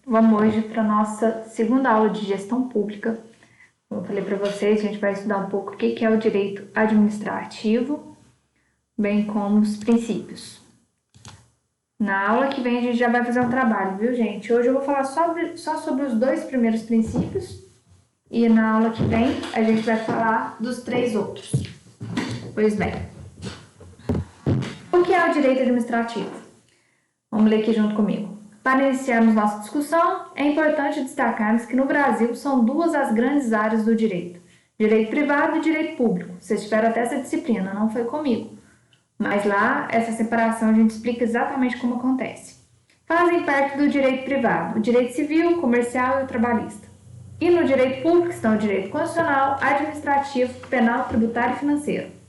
Vamos hoje para a nossa segunda aula de gestão pública. Como eu falei para vocês, a gente vai estudar um pouco o que é o direito administrativo, bem como os princípios. Na aula que vem a gente já vai fazer um trabalho, viu, gente? Hoje eu vou falar só sobre os dois primeiros princípios e na aula que vem a gente vai falar dos 3 outros. Pois bem, o que é o direito administrativo? Vamos ler aqui junto comigo. Para iniciarmos nossa discussão, é importante destacarmos que no Brasil são 2 as grandes áreas do direito: direito privado e direito público. Vocês tiveram até essa disciplina, não foi comigo. Mas lá, essa separação a gente explica exatamente como acontece. Fazem parte do direito privado, o direito civil, comercial e o trabalhista. E no direito público estão o direito constitucional, administrativo, penal, tributário e financeiro.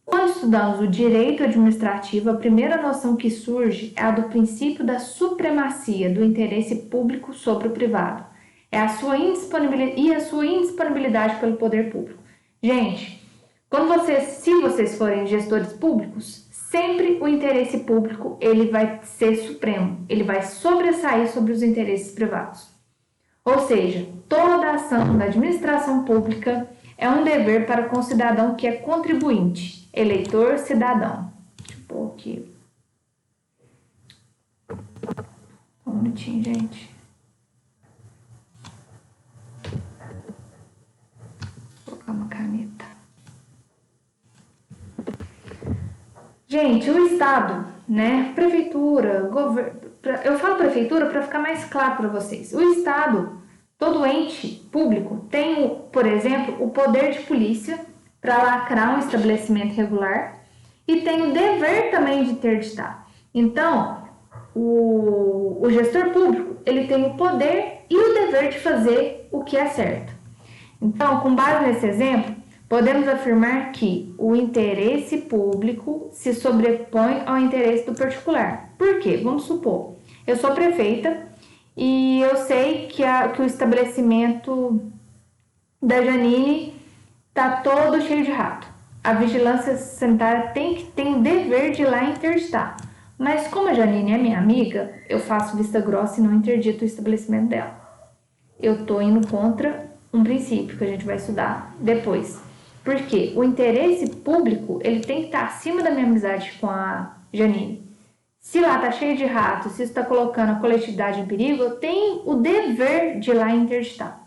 Quando estudamos o direito administrativo, a primeira noção que surge é a do princípio da supremacia do interesse público sobre o privado. É a sua indisponibilidade pelo poder público. Gente, se vocês forem gestores públicos, sempre o interesse público ele vai ser supremo, ele vai sobressair sobre os interesses privados. Ou seja, toda ação da administração pública é um dever para com o cidadão que é contribuinte, eleitor, cidadão. Deixa eu pôr aqui. Um minutinho, gente. Vou colocar uma caneta. Gente, o Estado, né? Prefeitura, governo. Eu falo prefeitura para ficar mais claro para vocês. O Estado, todo ente público, tem, por exemplo, o poder de polícia para lacrar um estabelecimento irregular e tem o dever também de interditar. Então, o gestor público, ele tem o poder e o dever de fazer o que é certo. Então, com base nesse exemplo, podemos afirmar que o interesse público se sobrepõe ao interesse do particular. Por quê? Vamos supor, eu sou prefeita e eu sei que o estabelecimento da Janine está todo cheio de rato. A vigilância sanitária tem o dever de ir lá interditar. Mas como a Janine é minha amiga, eu faço vista grossa e não interdito o estabelecimento dela. Eu estou indo contra um princípio que a gente vai estudar depois. Porque o interesse público ele tem que estar acima da minha amizade com a Janine. Se lá está cheio de ratos, se isso está colocando a coletividade em perigo, eu tenho o dever de ir lá interditar.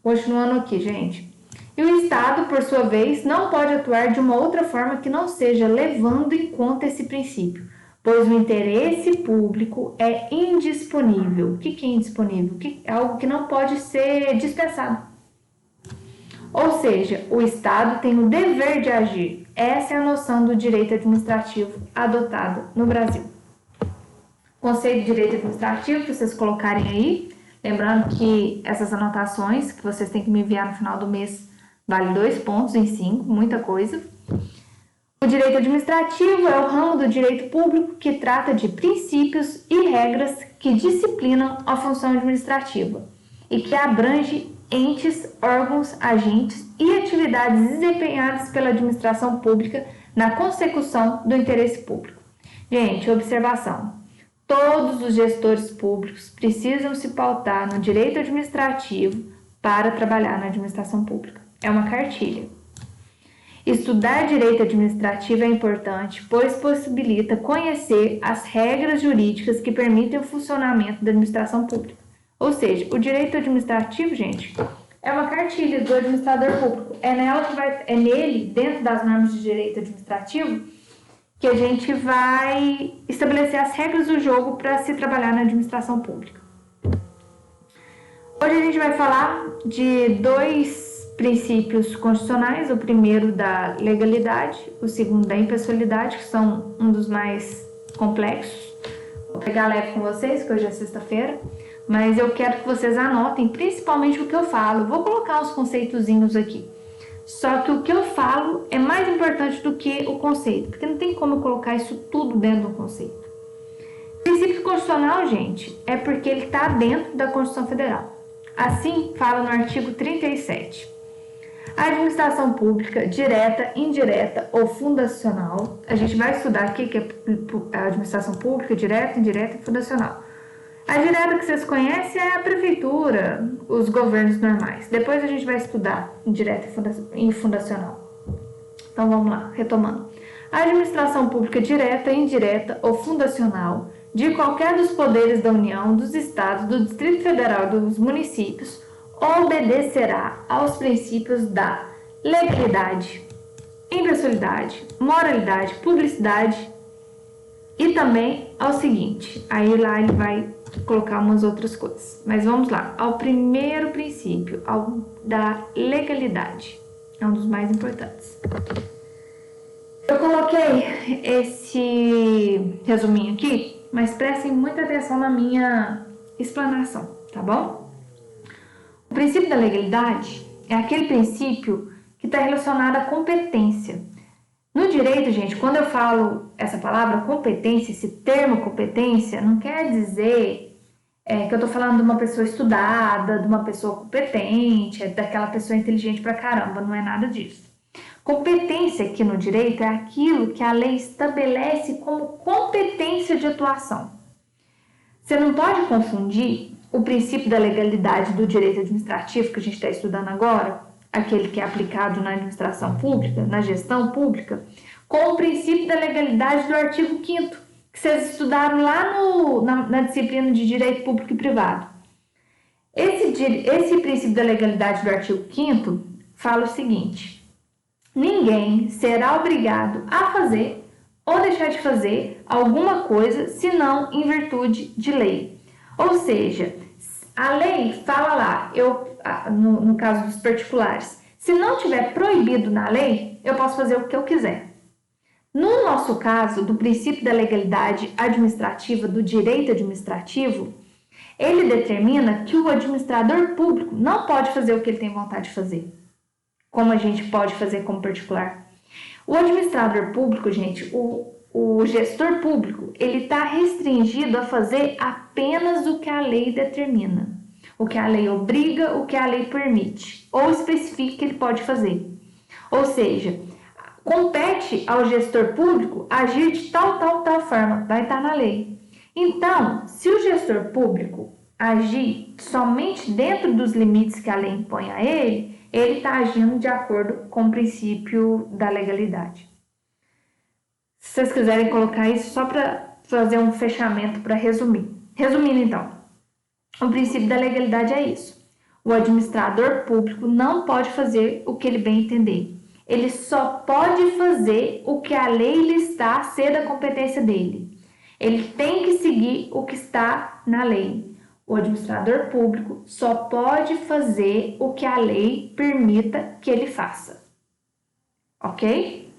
Continuando aqui, gente. E o Estado, por sua vez, não pode atuar de uma outra forma que não seja levando em conta esse princípio, pois o interesse público é indisponível. O que é indisponível? É algo que não pode ser dispensado. Ou seja, o Estado tem o dever de agir. Essa é a noção do direito administrativo adotado no Brasil. Conceito de direito administrativo, que vocês colocarem aí. Lembrando que essas anotações que vocês têm que me enviar no final do mês vale 2 pontos em 5, muita coisa. O direito administrativo é o ramo do direito público que trata de princípios e regras que disciplinam a função administrativa e que abrange entes, órgãos, agentes e atividades desempenhadas pela administração pública na consecução do interesse público. Gente, observação. Todos os gestores públicos precisam se pautar no direito administrativo para trabalhar na administração pública. É uma cartilha. Estudar direito administrativo é importante, pois possibilita conhecer as regras jurídicas que permitem o funcionamento da administração pública. Ou seja, o direito administrativo, gente, é uma cartilha do administrador público. É nele, dentro das normas de direito administrativo, que a gente vai estabelecer as regras do jogo para se trabalhar na administração pública. Hoje a gente vai falar de 2 princípios constitucionais, o primeiro da legalidade, o segundo da impessoalidade, que são um dos mais complexos. Vou pegar leve com vocês, que hoje é sexta-feira, mas eu quero que vocês anotem principalmente o que eu falo. Vou colocar uns conceitozinhos aqui. Só que o que eu falo é mais importante do que o conceito, porque não tem como eu colocar isso tudo dentro do conceito. Princípio constitucional, gente, é porque ele está dentro da Constituição Federal. Assim, fala no artigo 37. A administração pública, direta, indireta ou fundacional, a gente vai estudar aqui que é a administração pública, direta, indireta e fundacional. A direta que vocês conhecem é a prefeitura, os governos normais. Depois a gente vai estudar indireta e fundacional. Então vamos lá, retomando. A administração pública direta, indireta ou fundacional de qualquer dos poderes da União, dos Estados, do Distrito Federal e dos municípios obedecerá aos princípios da legalidade, impessoalidade, moralidade, publicidade e também ao seguinte, aí lá ele vai colocar umas outras coisas, mas vamos lá, ao primeiro princípio, ao da legalidade, é um dos mais importantes. Eu coloquei esse resuminho aqui, mas prestem muita atenção na minha explanação, tá bom? O princípio da legalidade é aquele princípio que está relacionado à competência. No direito, gente, quando eu falo essa palavra competência, esse termo competência, não quer dizer que eu tô falando de uma pessoa estudada, de uma pessoa competente, daquela pessoa inteligente pra caramba, não é nada disso. Competência aqui no direito é aquilo que a lei estabelece como competência de atuação. Você não pode confundir o princípio da legalidade do direito administrativo que a gente está estudando agora, aquele que é aplicado na administração pública, na gestão pública, com o princípio da legalidade do artigo 5º, que vocês estudaram lá na disciplina de Direito Público e Privado. Esse princípio da legalidade do artigo 5º fala o seguinte: ninguém será obrigado a fazer ou deixar de fazer alguma coisa senão em virtude de lei. Ou seja, a lei fala lá, no caso dos particulares, se não tiver proibido na lei, eu posso fazer o que eu quiser. No nosso caso, do princípio da legalidade administrativa, do direito administrativo, ele determina que o administrador público não pode fazer o que ele tem vontade de fazer, como a gente pode fazer como particular. O administrador público, gente, o gestor público, ele está restringido a fazer apenas o que a lei determina, o que a lei obriga, o que a lei permite, ou especifica que ele pode fazer. Ou seja, compete ao gestor público agir de tal forma, vai estar na lei. Então, se o gestor público agir somente dentro dos limites que a lei impõe a ele está agindo de acordo com o princípio da legalidade. Se vocês quiserem colocar isso só para fazer um fechamento, para resumir. Resumindo então, o princípio da legalidade é isso. O administrador público não pode fazer o que ele bem entender. Ele só pode fazer o que a lei lhe está a ser da competência dele. Ele tem que seguir o que está na lei. O administrador público só pode fazer o que a lei permita que ele faça. Ok?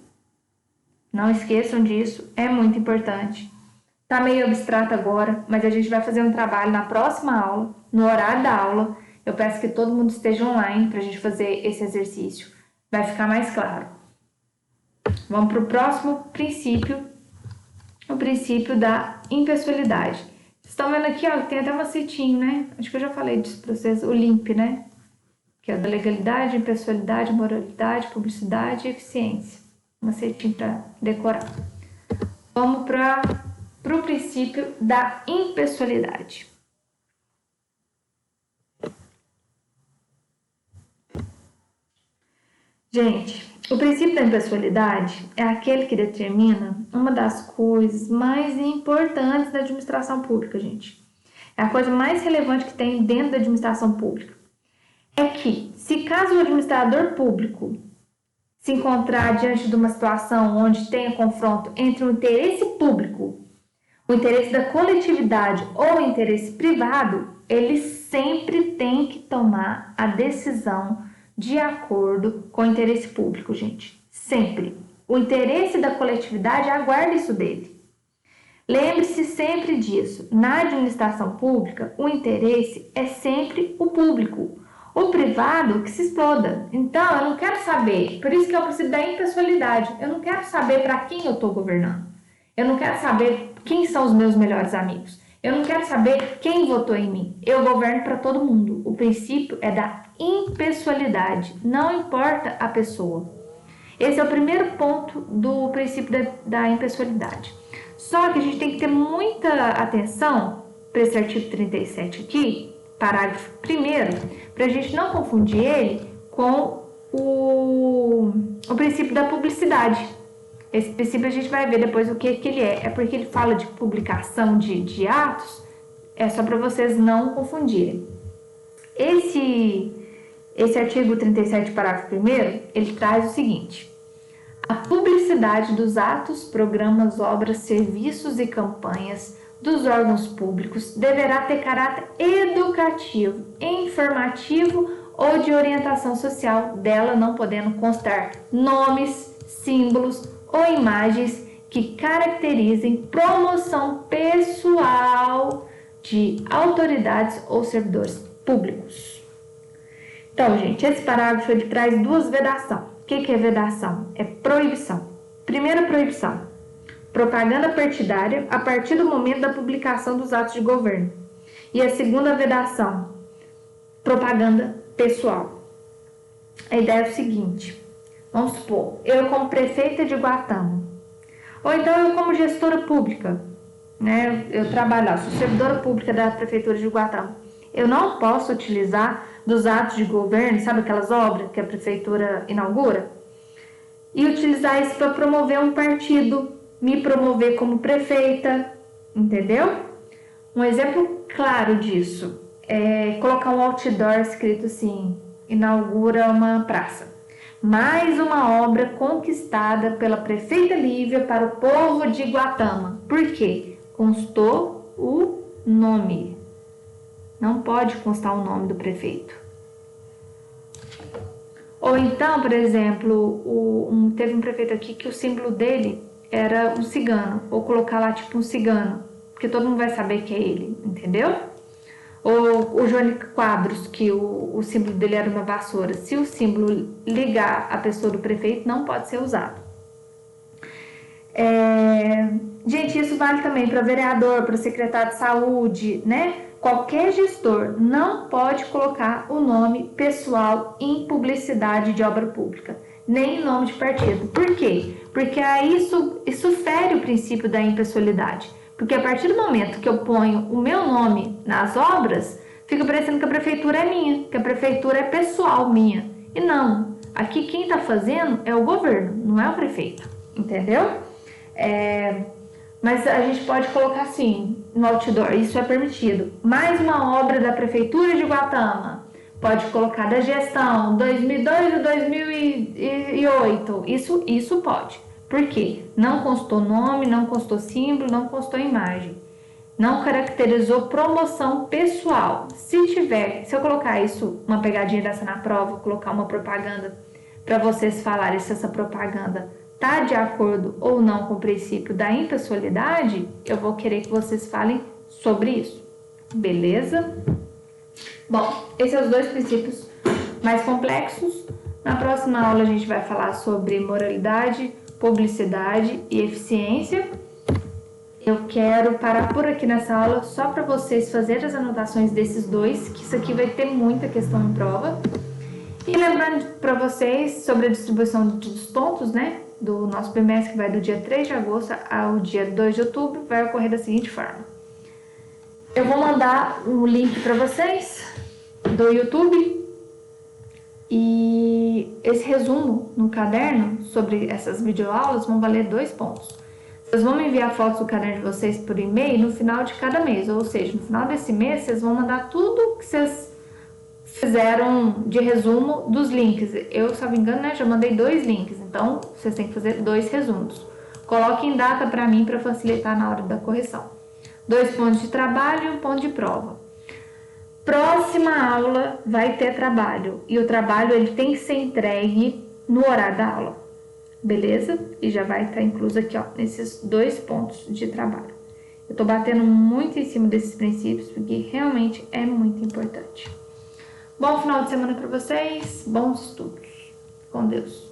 Não esqueçam disso, é muito importante. Tá meio abstrato agora, mas a gente vai fazer um trabalho na próxima aula, no horário da aula. Eu peço que todo mundo esteja online para a gente fazer esse exercício. Vai ficar mais claro. Vamos para o próximo princípio, o princípio da impessoalidade. Vocês estão vendo aqui, ó, tem até uma setinha, né? Acho que eu já falei disso para vocês, o LIMP, né? Que é da legalidade, impessoalidade, moralidade, publicidade e eficiência. Uma setinha para decorar. Vamos para o princípio da impessoalidade. Gente, o princípio da impessoalidade é aquele que determina uma das coisas mais importantes da administração pública, gente. É a coisa mais relevante que tem dentro da administração pública. É que, se caso o administrador público se encontrar diante de uma situação onde tenha confronto entre o interesse público, o interesse da coletividade ou o interesse privado, ele sempre tem que tomar a decisão de acordo com o interesse público, gente. Sempre. O interesse da coletividade aguarda isso dele. Lembre-se sempre disso. Na administração pública, o interesse é sempre o público. O privado que se exploda. Então, eu não quero saber, por isso que eu preciso da impessoalidade. Eu não quero saber para quem eu estou governando. Eu não quero saber quem são os meus melhores amigos. Eu não quero saber quem votou em mim. Eu governo para todo mundo. O princípio é da impessoalidade. Não importa a pessoa. Esse é o primeiro ponto do princípio da impessoalidade. Só que a gente tem que ter muita atenção para esse artigo 37 aqui, parágrafo 1º, para a gente não confundir ele com o princípio da publicidade. Esse princípio a gente vai ver depois o que ele é. É porque ele fala de publicação de atos, é só para vocês não confundirem. Esse artigo 37, parágrafo 1º, ele traz o seguinte: a publicidade dos atos, programas, obras, serviços e campanhas dos órgãos públicos deverá ter caráter educativo, informativo ou de orientação social, dela não podendo constar nomes, símbolos ou imagens que caracterizem promoção pessoal de autoridades ou servidores públicos. Então, gente, esse parágrafo ele traz duas vedações. O que é vedação? É proibição. Primeira proibição: propaganda partidária a partir do momento da publicação dos atos de governo. E a segunda vedação: propaganda pessoal. A ideia é o seguinte: vamos supor, eu como prefeita de Guatama, ou então eu como gestora pública, né? Eu trabalho lá, sou servidora pública da prefeitura de Guatama. Eu não posso utilizar dos atos de governo, sabe aquelas obras que a prefeitura inaugura? E utilizar isso para promover um partido, me promover como prefeita, entendeu? Um exemplo claro disso é colocar um outdoor escrito assim: inaugura uma praça. Mais uma obra conquistada pela prefeita Lívia para o povo de Guatama. Por quê? Constou o nome. Não pode constar o nome do prefeito. Ou então, por exemplo, teve um prefeito aqui que o símbolo dele era um cigano. Ou colocar lá tipo um cigano, porque todo mundo vai saber que é ele, entendeu? Ou o Johnny Quadros, que o símbolo dele era uma vassoura. Se o símbolo ligar a pessoa do prefeito, não pode ser usado. Gente, isso vale também para vereador, para secretário de saúde, né? Qualquer gestor não pode colocar o nome pessoal em publicidade de obra pública, nem em nome de partido. Por quê? Porque aí isso fere o princípio da impessoalidade. Porque a partir do momento que eu ponho o meu nome nas obras, fica parecendo que a prefeitura é minha, que a prefeitura é pessoal minha. E não, aqui quem está fazendo é o governo, não é o prefeito, entendeu? Mas a gente pode colocar assim, no outdoor, isso é permitido. Mais uma obra da prefeitura de Guatama, pode colocar da gestão 2002 a 2008, isso pode. Por quê? Não constou nome, não constou símbolo, não constou imagem. Não caracterizou promoção pessoal. Se eu colocar isso, uma pegadinha dessa na prova, colocar uma propaganda para vocês falarem se essa propaganda está de acordo ou não com o princípio da impessoalidade, eu vou querer que vocês falem sobre isso. Beleza? Bom, esses são os dois princípios mais complexos. Na próxima aula a gente vai falar sobre moralidade, publicidade e eficiência. Eu quero parar por aqui nessa aula só para vocês fazerem as anotações desses dois, que isso aqui vai ter muita questão em prova. E lembrando para vocês sobre a distribuição dos pontos, né, do nosso bimestre, que vai do dia 3 de agosto ao dia 2 de outubro, vai ocorrer da seguinte forma. Eu vou mandar um link para vocês do YouTube e esse resumo no caderno sobre essas videoaulas vão valer 2 pontos. Vocês vão me enviar fotos do caderno de vocês por e-mail no final de cada mês, ou seja, no final desse mês vocês vão mandar tudo que vocês fizeram de resumo dos links. Eu, se não me engano, né, já mandei 2 links, então vocês têm que fazer 2 resumos. Coloquem data para mim para facilitar na hora da correção. 2 pontos de trabalho e 1 ponto de prova. Próxima aula vai ter trabalho e o trabalho ele tem que ser entregue no horário da aula, beleza? E já vai estar incluso aqui, ó, nesses 2 pontos de trabalho. Eu tô batendo muito em cima desses princípios porque realmente é muito importante. Bom final de semana para vocês, bons estudos. Com Deus.